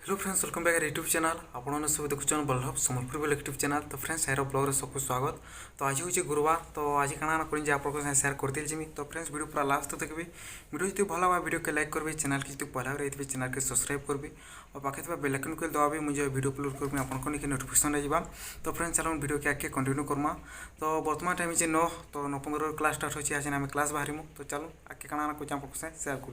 Hello friends welcome back YouTube channel आपने सब देखुन बल्लभ सम्बलपुर बोले यूट्यूब चैनल। तो फ्रेंड्स यार ब्लॉग सबको स्वागत। तो आज हूँ गुरुवार तो आज काना करें आप शेयर करते जिमी। तो फ्रेंड्स वीडियो पूरा लास्ट तक देखिए। वीडियो जो भल लगा वीडियो के लाइक करेंगे, चैनल की जो पहला रही चैनल के सब्सक्राइब करेंगे और पाखे बेल आइकन को दबाबी मुझे वीडियो अपलोड करेंगे आपको नहीं नोटिफिकेशन जावा। तो फ्रेंड्स चलो वीडियो के आगे कंटिन्यू करमा। तो बर्तमान टाइम 9 तो 9:15 क्लास स्टार्ट होची आज आम क्लास बाहर तो चलो आगे काना कुछ आपको शेयर कर।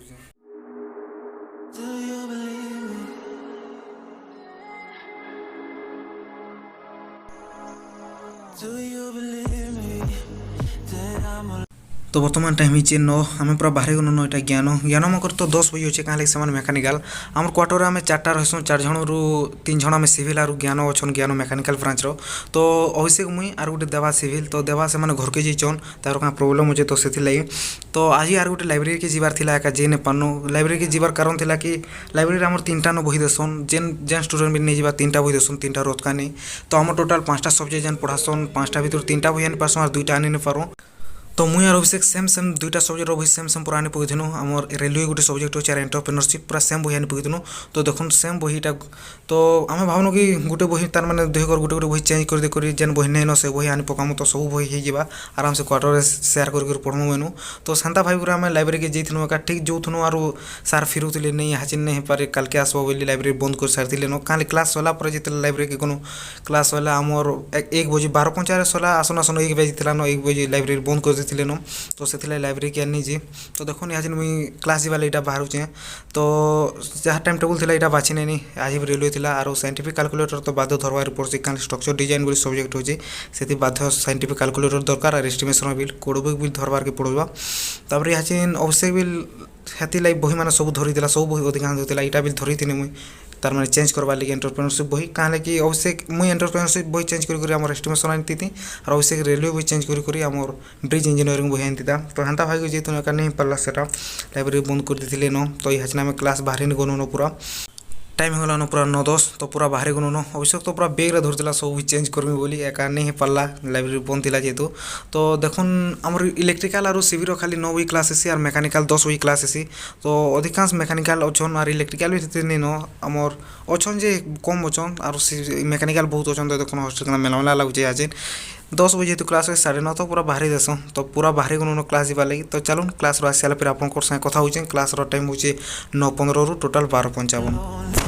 तो बर्तमान टाइम ही 9 आम पूरा बाहर गलु यहाँ ज्ञान ज्ञान मकर तो 10 बजे अच्छे कहीं से मेकानिकाल आम क्वार्टर आम 4टा रहीसु 4 जन रु 3 जन आम सिविल आर ज्ञान अच्छन ज्ञान मेकानिकाल ब्रांच रो। तो अभिषेक मुई आर गोटे देवा सिविल तो देवा से घर के जाइछन तार क्या प्रोब्लेम अच्छे तो से लगी। तो आज यार गोटे लाइब्रेरी के जीवार थिला एका जे ने पानु लाइब्रेरी के जीवार कारण थिला कि लाइब्रेरी आम 3टा न बही देसन जेन जेन स्टूडेंट भी नहीं जा 3टा बही देसन 3टा रोतका नहीं। तो आम टोटाल 5टा सब्जेक्ट जेन पढ़ासन 5टा भर 3टा बही आनी पार्सन और 2टा आनी नहीं पारूँ। तो मुई और अभिषेक सेम 2टा सब्जेक्ट बही सेम पूरा आनी पकईनु आम रेलवे गोटे सब्जेक्ट अच्छे एंटरप्रेन्योरशिप पूरा सेम बही आनी पकईनु। तो देखुन सेम बहीटा तो आम भावनु कि गोटे बही तार मैंने देहकर गोटे गोटे बही चेंज कर जेन बही नहीं न से बही आनी पकामु तो सब बही हो आराम से क्वार्टर सेयार कर पढ़मु मेनु। तो सेन्ता भाई आम लाइब्रेरी के जाइनु एका ठीक जोथुनु और सार फिरुले नहीं हाचिन नहीं पारे काल के आसब बोली लाइब्रेरी बंद कर सारी न कहीं क्लास सरला जो लाइब्रेरी के क्लास सरला आमर 1 बजे 12:50 सरला आसन आसन 1 बजे न 1 बजे लाइब्रेरी बंद कर देते न। तो से लाइब्रेरी के आनी जी। तो देखो आज मुई क्लास जावा यहाँ बाहर तो जहाँ टाइम टेबुल थी यहाँ बाछी नहीं आज भी रेलवे थी और साइंटिफिक कैलकुलेटर तो बाध्य धरवार पड़े कहीं स्ट्रक्चर डिजाइन बोली सब्जेक्ट होची से बाध्य साइंटिफिक कैलकुलेटर दरकार और एस्टिमेशन बिल कोड बुक भी धरवार के पड़वा। तापर यहाँ अभिषेक बिल हेती लाइक बही मैंने सब धरी सब बही अधिकांश होता यहाँ बिल धरी थी मुई तार मैंने चेंज करवा लगे एंटरप्रेन्योरशिप बही कहाँ कि अभिषेक मुई एंटरप्रेन्योरशिप बही चेंज कर एस्टिमेशन आनी थी और अभिषेक रेलवे बही चेंज कर ब्रिज इंजीनियरिंग बही आनी था। तो हेन्ता भाई जेहतु एका नहीं पार्ला से लाइब्रेरी बंद कर देते न। तो यहाँ आम क्लास बाहर गनु न पूरा टाइम हो गलान पूरा 9:10 तो पूरा बाहर गनु न अभिषेक तो पूरा बेग रे धरला सब चेंज करमी बोली एका नहीं पार्ला लाइब्रेरी बंद थी जेहेतु। तो देखुन आमर इलेक्ट्रिकल और सिविल खाली 9 बजे क्लास हेसी और मेकानिकल 10 बजे क्लास हेसी। तो अधिकांश मेकानिकल अच्छन और इलेक्ट्रिकल भी नहीं न आमर अच्छन जे कम अच्छन और मेकानिकल बहुत अच्छन। तो देखो हॉस्टेल मेला लगुचे आज 10 बजे तो क्लास 9:30 तो पूरा बाहर देस तो पूरा बाहर गनु क्लास जावा लगी। तो चलो क्लास आस सारा फिर आप कथा हो क्लास टाइम हो 9:15 रु टोटाल 12:55।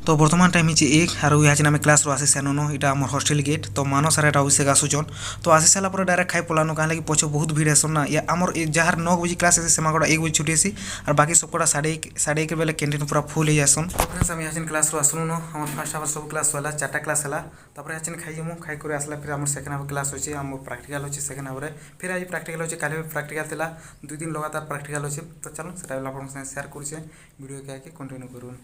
तो बर्तमान टाइम ही 1 और यहाँ आम क्लास आसी सानु यहाँ आम हॉस्टेल गेट तो मान सारा अभिषेक आसुचन। तो आसी सारा डायरेक्ट खाई पलानु कहीं लगे पचे बहुत भीड़ आसन ना या आमर जार 9 बजे क्लास से 1 बजे छुट्टी आसी और बाकी सबकटा 1:30 बेले कैंटीन पूरा फुल हो जासन। फ्रेंड्स आम यहाँ क्लास आसनु न आम फर्स्ट हावर सब क्लास है 4टा क्लास है यहाँ खाइमु खाई कर आसला फिर आम सेकेंड हावर क्लास अच्छे आम प्रैक्टिकल अच्छे सेकेंड हावर फिर आज प्रैक्टिकल अच्छे कल प्रैक्टिकल था 2 दिन लगातार प्रैक्टिकल अच्छे। तो चलो से शेयर कर वीडियो के आगे कंटिन्यू करूँ।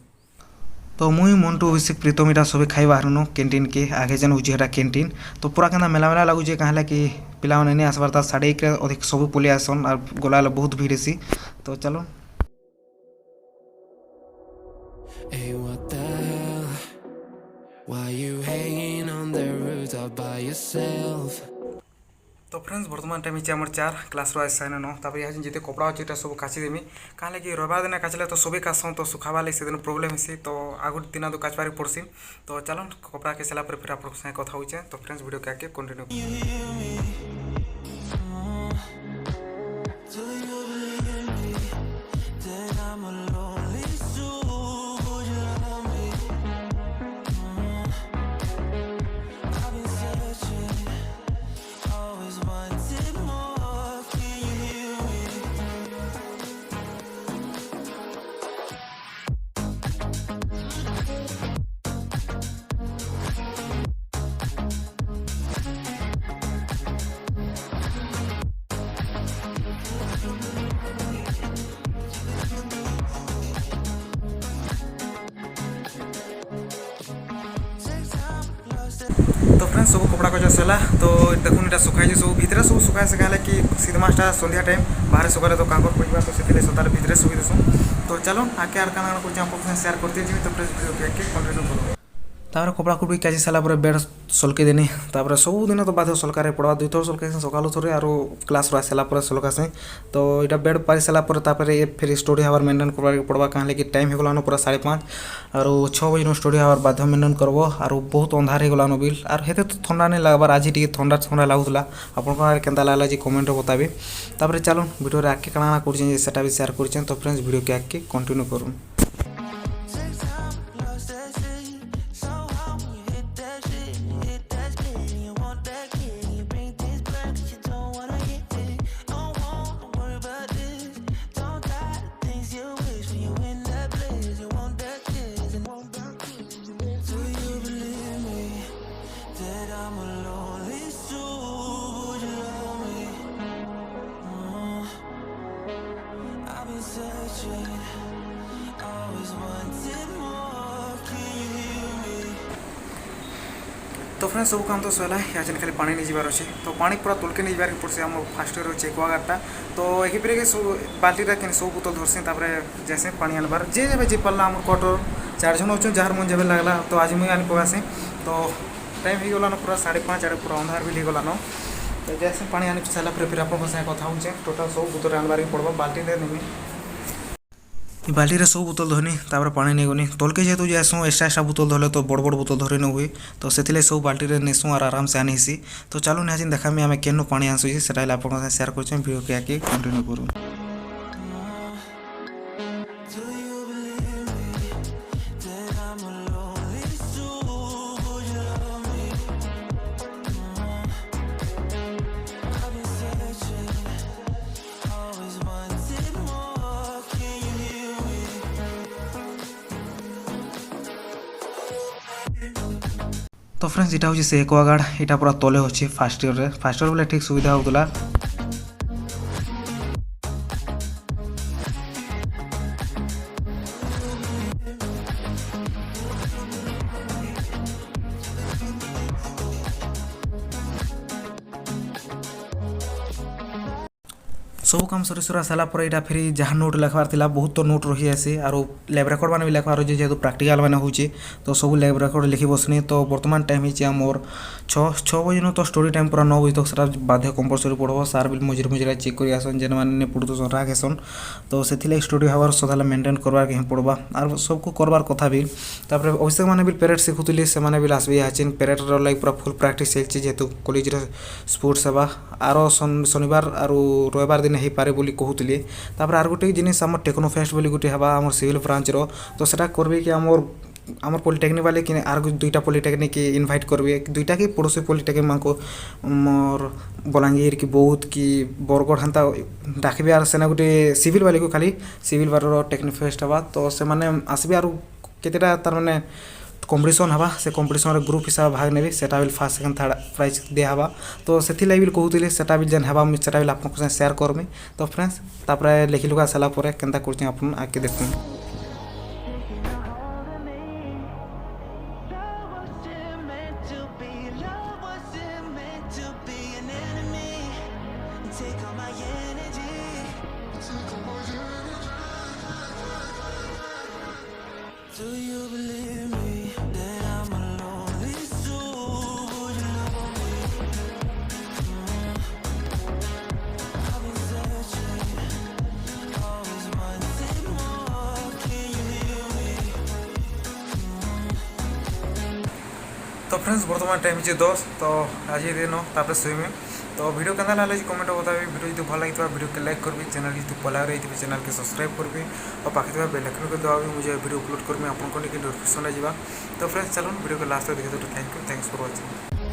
तो मुई मंटू अभिषेक प्रीतम इटा सब खाई बाहर कैंटीन के आगे जेन हूँ कैंटीन। तो पूरा क्या मेला मेला लगुचे कहीं कि पिला नहीं आसबार 1:30 अधिक सब पलि आसन और गला बहुत भीड़ सी। तो चलो तो फ्रेंड्स बर्तमान टाइम आम 4 क्लास आसान न यहाँ जिते कपड़ा अच्छे सब काचिदेमी कहीं लगे रविवार दिन काचले तो सभी कासन तो सुखावा लगे से दिन प्रोब्लेम हेसी तो आगु दिन तो काचबार पड़सी। तो चलो कपड़ा के सारा फिर आप कथा हो। तो फ्रेंड्स वीडियो के आगे कंटिन्यू। तो फ्रेंड्स सब कपड़ा को सरला तो देखो यहाँ सुखाई सब भितर सब सुखाई से कहें कि शीतमासटा सन्ध्या टाइम बाहर सुखाले तो कांकर पड़ा तो से सतार भितर सुखी देसूँ। तो चलो आगे आर शेयर करते जी। तो कंटिन्यू करूँ। तापर कपड़ा कुपड़ी काची सारा पर बेड सल्के देनी तापर सब दिन तो बाध्य सल्कार पड़वा 2 थर सल्कासी सकालू थोड़े आरो क्लास रू आसला पर सल्कासी तो यहाँ बेड पारी सारा पर तापर ये फिर स्टडी हावर मेंटेन करवा पड़वा कहीं कि टाइम होगलान पूरा 5:30 और 6 बजे स्टडी हावर बाध्य मेंटेन करब और बहुत अंधार होगलान बिल और हेते तो ठंडा नहीं लगबार आज टी ठंडा ठंडा लगुला आपन केन्ता लागला जी कमेंट बताबी तापर चलो वीडियो आगे काना कर सेटा भी शेयर कर तो फ्रेंड्स वीडियो के आगे कंटिन्यू करूँ। तो फ्रेंड्स सब काम तो सरला यहाँ खाली पानी नहीं जाबार अच्छे तो पानी पूरा तोलके नहीं जाबार पड़से आम फास्ट ईयर अच्छे एक्वागार्डटा तो एक सब बाल्टीटा कि सब बोतल धरसी जैसे पानी आनबार जे जब जी पाला आम क्वार्टर 4 जन अच्छे जार मन जब लगला तो आज मुझे आनी पकासी तो टाइम हो गलान पूरा 5:30 आड़े पूरा अंधार भी गलान तो जैसे पानी आनी सारा फिर आप कथा हो टोटाल सब बोतल आनबार पड़वा बाल्टी नहीं बाल्टी रे सब बोतल धरनी तापर पानी नहीं गनी तलके जेहेतु जाएसु एक्स्ट्रा बोतल धरले तो बड़ बड़ बोतल धरी न हुए तो से सब बाल्टी रे नेसु और आराम से आनीसी तो चलो निहाचिन देखामी आम केन पानी आनसुची सेटा आप शेयर कर वीडियो के आगे कंटिन्यू करूँ। तो फ्रेंड्स यहाँ हूँ से एक्वागार्ड यहाँ पूरा तले अच्छे फास्ट ईयर बोले ठीक सुविधा होगा सब काम सरी सरा सारा पर यहाँ फिर जहाँ नोट लिखबार था बहुत तो नोट रही आसी और लैब रेकर्ड मैंने भी लिखबार अच्छे जेहतु प्राक्टिकल मैंने होची तो सब लैब रेकर्ड लिखी बसनी तो बर्तमान टाइम है मोर 6 बजे तो स्टोरी टाइम पूरा 9 बजे तक सारा बाध्य कंपलसरी पड़ो सार भी मझे मझे चेक कर आसन जेन मैंने पढ़ुसन राग हेसन तो से स्टडी हावर सदा मेंटेन करवार के पड़वा और सबको करवार कथा भी तापर अभिषेक मैंने भी पेरेड शिखुली से भी आसबे यहाँ पेरेड लगे पूरा फुल प्राक्टिस चलती जेहेतु कॉलेज स्पोर्ट्स हेबा आरो शनिवार और रविवार दिन हो पारे बोली कहूली तापर आर गोटे जिनिस आम टेक्नो फेस्ट बोली गोटे हेबा आम सिविल ब्रांच रो तो सेटा करबे कि आमर पॉलिटेक्निक वाले कि आर 2टा पॉलिटेक्निक इनभाइट करबे 2टा कि पड़ोसी पॉलिटेक्निक मान को मोर बलांगीर कि बौद्ध कि बरगढ़ हेन्ता डाकबे आर सेना गोटे सिविल वाले को खाली सिविल बार टेक्नो फेस्ट हेबा तो से माने आसबे आर केतेटा तार माने कॉम्पिटिशन हवा से कॉम्पिटिशन ग्रुप हिसाब भाग नेबी सेटा भी फर्स्ट सेकंड थर्ड प्राइज दिया हवा तो से भी कहूली सेटा भी जेन हवा सेटा भी आपको शेयर करमी तो फ्रेंड्स तापर लिखी लुका सारा पर केन्ता करछी आपन आके देखूँ। तो फ्रेंड्स बर्तमान टाइम है 10 तो आज दिन तापर सोईमी तो वीडियो केना लागला कमेंट बताबी वीडियो जो भल लगी वीडियो के लाइक करबी चैनल जो पहला रही चैनल के सब्सक्राइब करबी और पाखे बेल आइकन को दबाबी मुझे वीडियो अपलोड करबी आपको नोटिफिकेशन जावा तो फ्रेंड्स चलो वीडियो को लास्ट तक देखते तो थैंक्स फॉर वाचिंग।